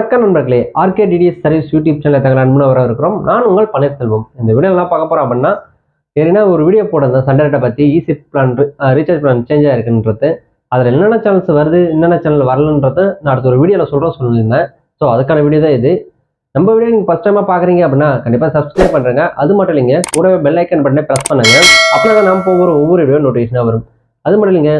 வணக்கம் நண்பர்களே, ஆர்கேடிடிஎஸ் service YouTube channel தகவல் அன்பு வரவிருக்கிறோம். நான் உங்கள் பன்னீர்செல்வம். இந்த வீடியோ எல்லாம் பார்க்க போறோம் அப்படின்னா, ஏன்னா ஒரு வீடியோ போட்டிருந்தேன் சண்டேட்டை பற்றி easy plan recharge plan change ஆயிருக்குன்றது. அதில் என்னென்ன சேனல்ஸ் வருது, என்னென்ன சேனல் வரலன்றது நான் அடுத்த ஒரு வீடியோவில் சொல்லியிருந்தேன். ஸோ அதுக்கான வீடியோ தான் இது. நம்ம வீடியோ நீங்கள் ஃபஸ்ட் டைமாக பார்க்குறீங்க அப்படின்னா கண்டிப்பாக சப்ஸ்கிரைப் பண்ணுறேங்க. அது மட்டும் இல்லைங்க, கூடவே பெல் ஐக்கன் பட்டனை ப்ரெஸ் பண்ணுங்க. அப்படின்னா தான் நம்ம போகிற ஒவ்வொரு வீடியோ நோட்டிஃபிகேஷனாக வரும். அது மட்டும் இல்லைங்க,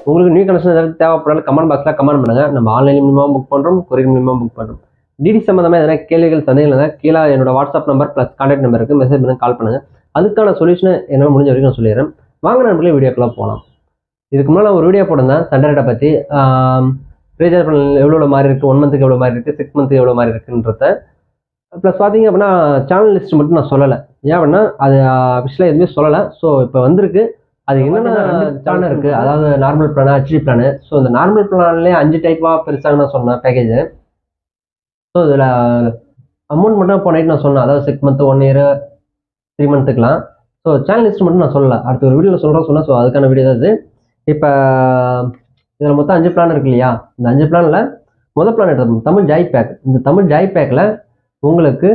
உங்களுக்கு நியூ கனெக்ஷன் ஏதாவது தேவைப்படாலும் கமெண்ட் பாக்ஸில் கமெண்ட் பண்ணுங்க. நம்ம ஆன்லைன் மூலமாக புக் பண்ணுறோம், கொரியர் மூலமாக புக் பண்ணுறோம். டிடி சம்மந்தமாக எதனா கேள்விகள் சந்தேகங்கள் கீழே என்னோட வாட்ஸ்அப் நம்பர் ப்ளஸ் கான்டாக்ட் நம்பருக்கு மெசேஜ் பண்ணி கால் பண்ணுங்க. அதுக்கான சொல்யூஷனை என்னால் முடிஞ்ச வரைக்கும் நான் சொல்லிடுறேன். வாங்க நண்பர்களே, வீடியோக்குள்ளே போகலாம். இதுக்கு முன்னாடி ஒரு வீடியோ போட்டிருந்தேன் சண்டேட்டை பற்றி. ரீசார்ஜ் பண்ண எவ்வளோ மாதிரி இருக்குது, 1 மந்த்துக்கு எவ்வளோ மாதிரி இருக்குது, 6 மந்த்துக்கு எவ்வளோ மாதிரி இருக்குன்றத. ப்ளஸ் பார்த்தீங்க அப்படின்னா சேனல் லிஸ்ட் மட்டும் நான் சொல்லலை. ஏன் அப்படின்னா அது அஃபிஷியலாக எதுவுமே சொல்லலை. ஸோ இப்போ வந்திருக்கு. அது என்னென்ன சேனல் இருக்குது, அதாவது normal plan, HD plan. So இந்த நார்மல் பிளான்லேயே 5 டைப்பாக பெருசாக நான் சொன்னேன் பேக்கேஜ். ஸோ இதில் அமௌண்ட் மட்டும் போன நான் சொன்னேன், அதாவது 6 மந்த்து, 1 இயர், 3 மந்த்துக்கலாம். ஸோ சேனல் லிஸ்ட் மட்டும் நான் சொல்லலை, அடுத்த ஒரு வீடியோவில் சொன்னேன். ஸோ அதுக்கான வீடியோ தான் இது. இப்போ இதில் மொத்தம் 5 பிளான் இருக்கு இல்லையா? இந்த 5 பிளானில் முதல் பிளான் எடுத்தோம் தமிழ் ஜாய் பேக். இந்த தமிழ் ஜாய் பேக்கில் உங்களுக்கு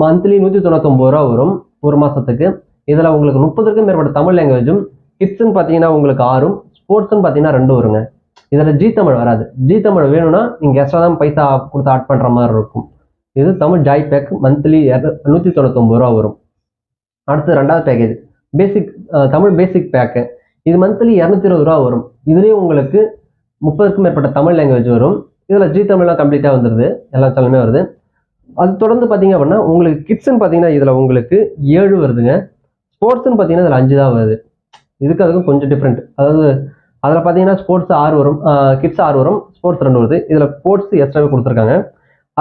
மந்த்லி 199 ரூபா வரும் ஒரு மாதத்துக்கு. இதில் உங்களுக்கு 30க்கும் மேற்பட்ட தமிழ் லாங்குவேஜும், கிட்ஸ்ன்னு பார்த்தீங்கன்னா உங்களுக்கு 6ம், ஸ்போர்ட்ஸ்ன்னு பார்த்தீங்கன்னா 2 வருங்க. இதில் ஜி தமிழ் வராது. ஜி தமிழ் வேணும்னா நீங்கள் எக்ஸ்ட்ரா தான் பைசா கொடுத்து ஆட் பண்ணுற மாதிரி இருக்கும். இது தமிழ் ஜாய் பேக் மந்த்லி 199 ரூபா வரும். அடுத்து 2வது பேக்கேஜ் பேசிக் தமிழ் பேசிக் பேக்கு. இது மந்த்லி 220 ரூபா வரும். இதுலேயும் உங்களுக்கு 30க்கும் மேற்பட்ட தமிழ் லாங்குவேஜ் வரும். இதில் ஜி தமிழ்லாம் கம்ப்ளீட்டாக வந்துடுது, எல்லா சேனலுமே வருது. அது தொடர்ந்து பார்த்தீங்க அப்படின்னா உங்களுக்கு கிட்ஸ்ன்னு பார்த்தீங்கன்னா இதில் உங்களுக்கு 7 வருதுங்க. ஸ்போர்ட்ஸ்ன்னு பார்த்தீங்கன்னா இதில் 5 தான் வருது. இதுக்கு அதுக்கும் கொஞ்சம் டிஃப்ரெண்ட். அதாவது அதில் பார்த்தீங்கன்னா ஸ்போர்ட்ஸ் 6 வரும், கிட்ஸ் 6 வரும், ஸ்போர்ட்ஸ் 2 வருது. இதில் ஸ்போர்ட்ஸ் எக்ஸ்ட்ராவே கொடுத்துருக்காங்க.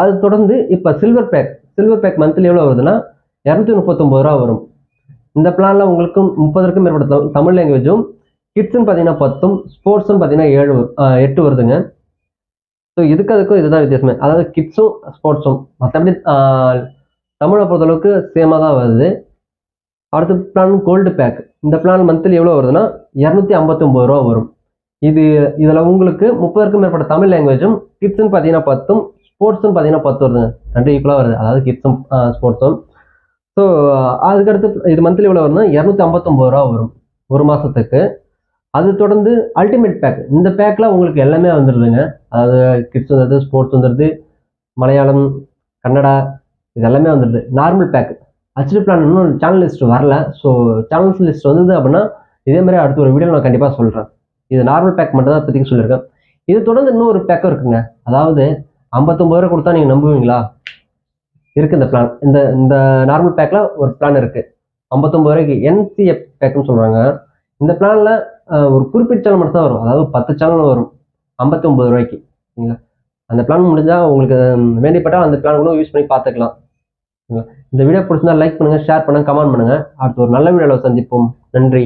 அது தொடர்ந்து இப்போ சில்வர் பேக் மந்த்லி எவ்வளோ வருதுன்னா 239 ரூபா வரும். இந்த பிளானில் உங்களுக்கு 30க்கும் மேற்பட்ட தமிழ் லாங்குவேஜும், கிட்ஸ்ன்னு பார்த்தீங்கன்னா 10ம், ஸ்போர்ட்ஸ்ன்னு பார்த்தீங்கன்னா 8 வருதுங்க. ஸோ இதுக்கு அதுக்கும் இதுதான் வித்தியாசமே, அதாவது கிட்ஸும் ஸ்போர்ட்ஸும். மற்றபடி தமிழை பொறுத்தளவுக்கு சேமாக தான் வருது. அடுத்த பிளான் கோல்டு பேக். இந்த பிளான் மந்த்லி எவ்வளோ வருதுன்னா 259 ரூபா வரும். இதில் உங்களுக்கு 30க்கும் மேற்பட்ட தமிழ் லாங்குவேஜும், கிட்ஸ்ன்னு பார்த்தீங்கன்னா 10ம், ஸ்போர்ட்ஸ்ன்னு பார்த்தீங்கன்னா 10 வருதுங்க. 2 ஈக்குவலாக வருது, அதாவது கிட்ஸும் ஸ்போர்ட்ஸும். ஸோ அதுக்கடுத்து இது மந்த்லி எவ்வளோ வரும்னா 259 ரூபா வரும் ஒரு மாதத்துக்கு. அது தொடர்ந்து அல்டிமேட் பேக். இந்த பேக்கில் உங்களுக்கு எல்லாமே வந்துடுதுங்க. அதாவது கிட்ஸ் வந்துடுது, ஸ்போர்ட்ஸ் வந்துடுது, மலையாளம், கன்னடா, இது எல்லாமே வந்துடுது. நார்மல் பேக் ஹெச்டி பிளான் இன்னும் சேனல் லிஸ்ட் வரல. ஸோ சேனல்ஸ் லிஸ்ட் வந்தது அப்படின்னா இதே மாதிரி அடுத்த ஒரு வீடியோ நான் கண்டிப்பாக சொல்கிறேன். இது நார்மல் பேக் மட்டும் தான் இப்போதைக்கு சொல்லியிருக்கேன். இது தொடர்ந்து இன்னும் ஒரு பேக்கும் இருக்குங்க. அதாவது 59 ரூபா கொடுத்தா நீங்கள் நம்புவீங்களா? இருக்குது இந்த பிளான். இந்த நார்மல் பேக்கில் ஒரு பிளான் இருக்குது 59 ரூபாய்க்கு, என்சிஎஃப் பேக்குன்னு சொல்கிறாங்க. இந்த பிளானில் ஒரு குறிப்பிட்ட சேனல் மட்டும் தான் வரும், அதாவது 10 சேனல் வரும் 59 ரூபாய்க்கு. சரிங்களா? அந்த பிளான் முடிஞ்சால் உங்களுக்கு வேண்டிப்பட்டால் அந்த பிளான் கூட யூஸ் பண்ணி பார்த்துக்கலாம். இந்த வீடியோ பிடிச்சிருந்தா லைக் பண்ணுங்கள், ஷேர் பண்ணுங்கள், கமெண்ட் பண்ணுங்கள். அடுத்து ஒரு நல்ல வீடியோவில் சந்திப்போம். நன்றி.